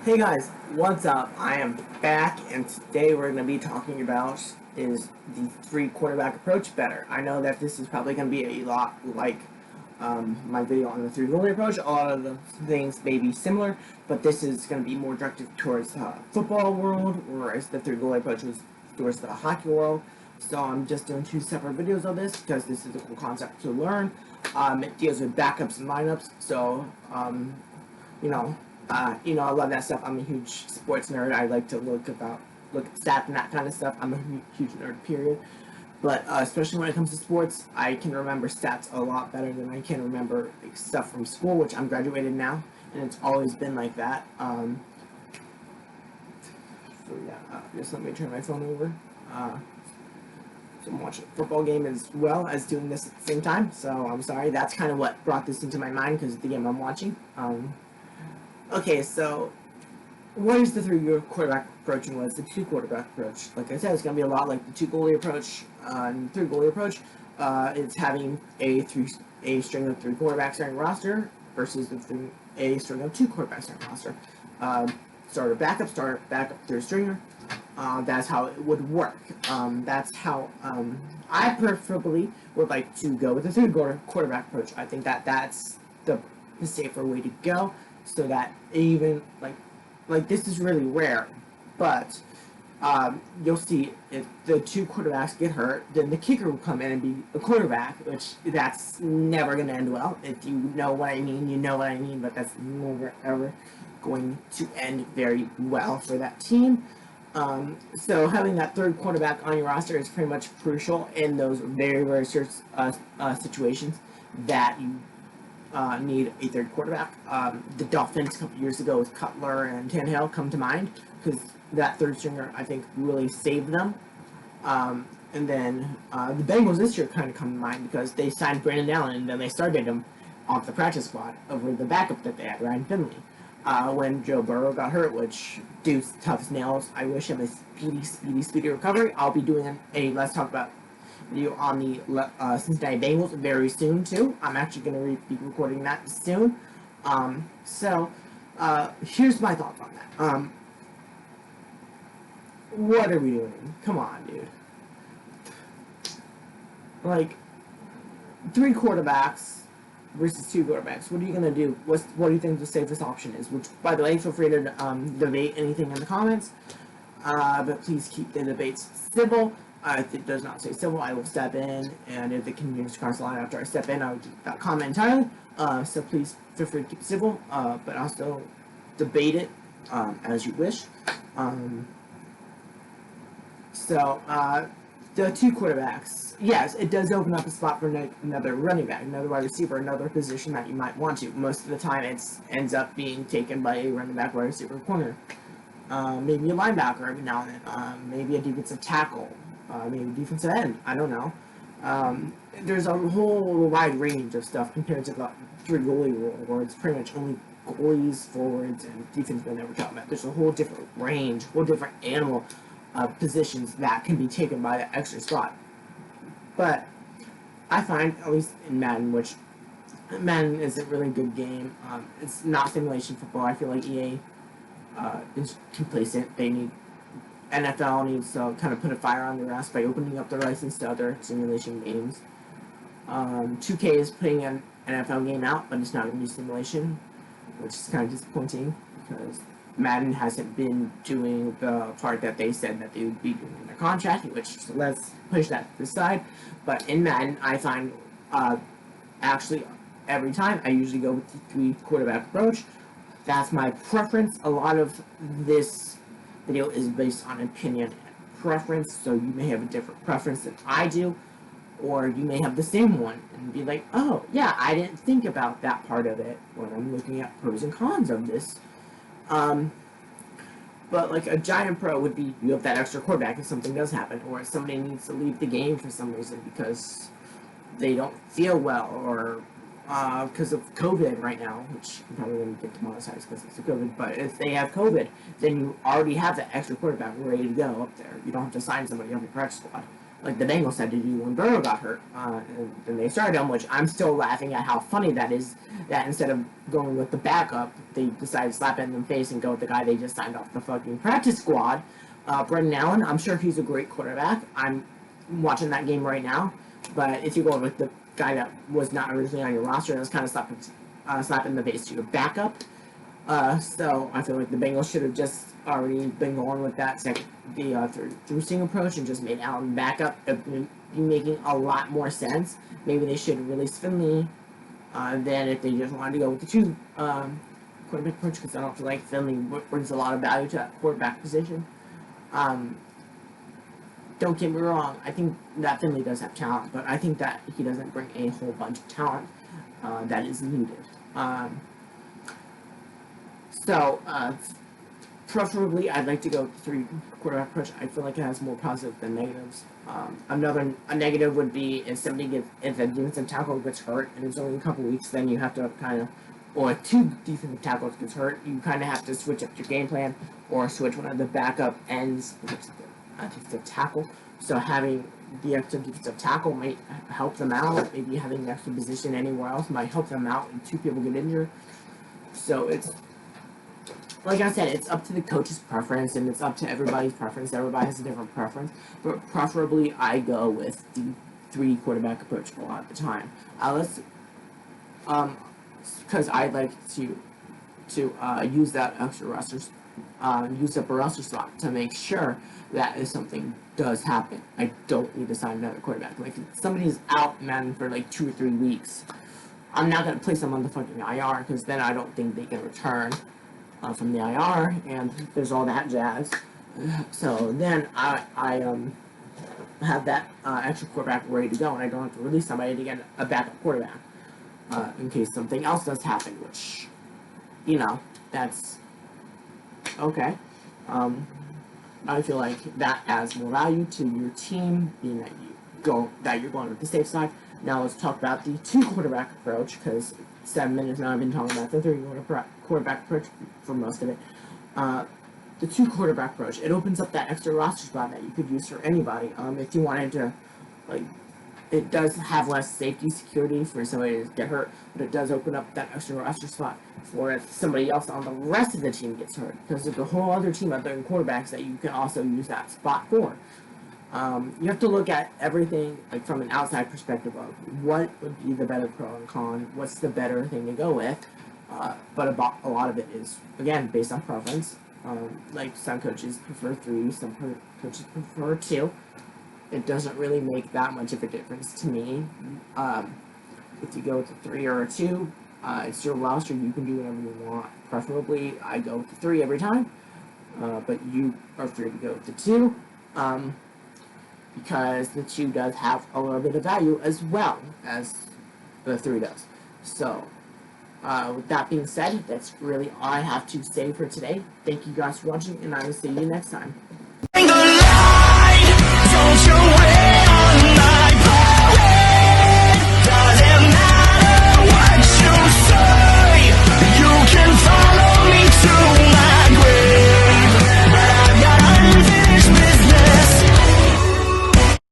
Hey guys, what's up? I am back, and today we're going to be talking about is the three quarterback approach better. I know that this is probably going to be a lot like my video on the three goalie approach. A lot of the things may be similar, but this is going to be more directed towards the football world, whereas the three goalie approach was towards the hockey world. So I'm just doing two separate videos of this because this is a cool concept to learn. It deals with backups and lineups, so you know, I love that stuff. I'm a huge sports nerd. I like to look at stats and that kind of stuff. I'm a huge nerd, period. But especially when it comes to sports, I can remember stats a lot better than I can remember stuff from school, which I'm graduated now, and it's always been like that. Just let me turn my phone over. So I'm watching a football game as well as doing this at the same time. So I'm sorry. That's kind of what brought this into my mind because the game I'm watching. Okay, so what is the three quarterback approach and what is the two quarterback approach? Like I said, it's going to be a lot like the two goalie approach and three goalie approach. It's having a string of three quarterbacks on your roster versus a string of two quarterbacks on your roster. Starter, backup, third stringer. That's how it would work. That's how I preferably would like to go with the three quarterback approach. I think that's the safer way to go. So that even like this is really rare, but you'll see if the two quarterbacks get hurt, then the kicker will come in and be a quarterback, which that's never going to end well. If you know what I mean, you know what I mean, but that's never ever going to end very well for that team. So having that third quarterback on your roster is pretty much crucial in those very, very serious situations that you need a third quarterback. The Dolphins a couple years ago with Cutler and Tannehill come to mind because that third stringer I think really saved them. And then the Bengals this year kind of come to mind because they signed Brandon Allen and then they started him off the practice squad over the backup that they had, Ryan Finley. When Joe Burrow got hurt, which dude's tough as nails. I wish him a speedy recovery. I'll be doing a Let's Talk About video on the Cincinnati Bengals very soon too. I'm actually going to be recording that soon. Here's my thoughts on that. What are we doing? Come on, dude. Like, three quarterbacks versus two quarterbacks. What are you going to do? What do you think the safest option is? Which, by the way, feel free to debate anything in the comments. But please keep the debates civil. If it does not say civil, I will step in, and if it continues to cross the line after I step in, I will delete that comment entirely. So please feel free to keep it civil, but also debate it as you wish. The two quarterbacks, yes, it does open up a spot for another running back, another wide receiver, another position that you might want to. Most of the time, it ends up being taken by a running back, wide receiver, corner. Maybe a linebacker every now and then. Maybe a defensive tackle. Maybe defensive end. I don't know. There's a whole wide range of stuff compared to the three goalie rule, where it's pretty much only goalies, forwards, and defensemen that we're talking about. There's a whole different range, whole different animal of positions that can be taken by the extra spot. But I find, at least in Madden, which Madden is a really good game. It's not simulation football. I feel like EA is complacent. NFL needs to kind of put a fire on their ass by opening up their license to other simulation games. 2K is putting an NFL game out, but it's not going to be simulation, which is kind of disappointing because Madden hasn't been doing the part that they said that they would be doing in their contract, which let's push that to the side. But in Madden, I find actually every time I usually go with the three quarterback approach. That's my preference. A lot of this video is based on opinion and preference, so you may have a different preference than I do, or you may have the same one and be like, oh, yeah, I didn't think about that part of it when I'm looking at pros and cons of this. But like a giant pro would be, you have that extra quarterback if something does happen, or if somebody needs to leave the game for some reason because they don't feel well, or because of COVID right now, which I'm probably going to get demonetized because it's COVID, but if they have COVID, then you already have that extra quarterback ready to go up there. You don't have to sign somebody on your practice squad. like the Bengals had to do when Burrow got hurt, and then they started him, which I'm still laughing at how funny that is, that instead of going with the backup, they decided to slap it in the face and go with the guy they just signed off the fucking practice squad. Brendan Allen, I'm sure he's a great quarterback. I'm watching that game right now, but if you go with the guy that was not originally on your roster, that's kind of slapping the face to your backup. So I feel like the Bengals should have just already been going with that through single approach and just made Allen backup. It would be making a lot more sense. Maybe they should release Finley than if they just wanted to go with the two quarterback approach, because I don't feel like Finley brings a lot of value to that quarterback position. Don't get me wrong, I think that Finley does have talent, but I think that he doesn't bring a whole bunch of talent that is needed. Preferably, I'd like to go with the three quarterback approach. I feel like it has more positives than negatives. A negative would be if a defensive tackle gets hurt and it's only a couple weeks, then you have to or two defensive tackles gets hurt, you kind of have to switch up your game plan or switch one of the backup ends to the defensive tackle. So having the extra defensive tackle might help them out. Maybe having the extra position anywhere else might help them out and two people get injured. So it's, like I said, it's up to the coach's preference, and it's up to everybody's preference. Everybody has a different preference, but preferably I go with the three quarterback approach a lot of the time. Because I'd like to use that extra use up a roster slot to make sure that if something does happen, I don't need to sign another quarterback. Like, if somebody's out, man, for like 2 or 3 weeks, I'm not going to place them on the fucking IR, because then I don't think they can return from the IR, and there's all that jazz. So then I have that extra quarterback ready to go, and I don't have to release somebody to get a backup quarterback in case something else does happen, which, that's okay. I feel like that adds more value to your team, being that you're going with the safe side. Now let's talk about the two quarterback approach, because 7 minutes now I've been talking about the three quarterback approach for most of it. The two quarterback approach, it opens up that extra roster spot that you could use for anybody. If you wanted to, it does have less safety security for somebody to get hurt, but it does open up that extra roster spot for if somebody else on the rest of the team gets hurt, because there's a whole other team of quarterbacks that you can also use that spot for. You have to look at everything from an outside perspective of what would be the better pro and con, what's the better thing to go with, but a lot of it is, again, based on preference. Some coaches prefer 3, some coaches prefer 2. It doesn't really make that much of a difference to me. If you go with a 3 or a 2, it's your roster, you can do whatever you want. Preferably, I go with the 3 every time, but you are free to go with the 2. Because the 2 does have a little bit of value as well as the 3 does. So, with that being said, that's really all I have to say for today. Thank you guys for watching, and I will see you next time. Don't you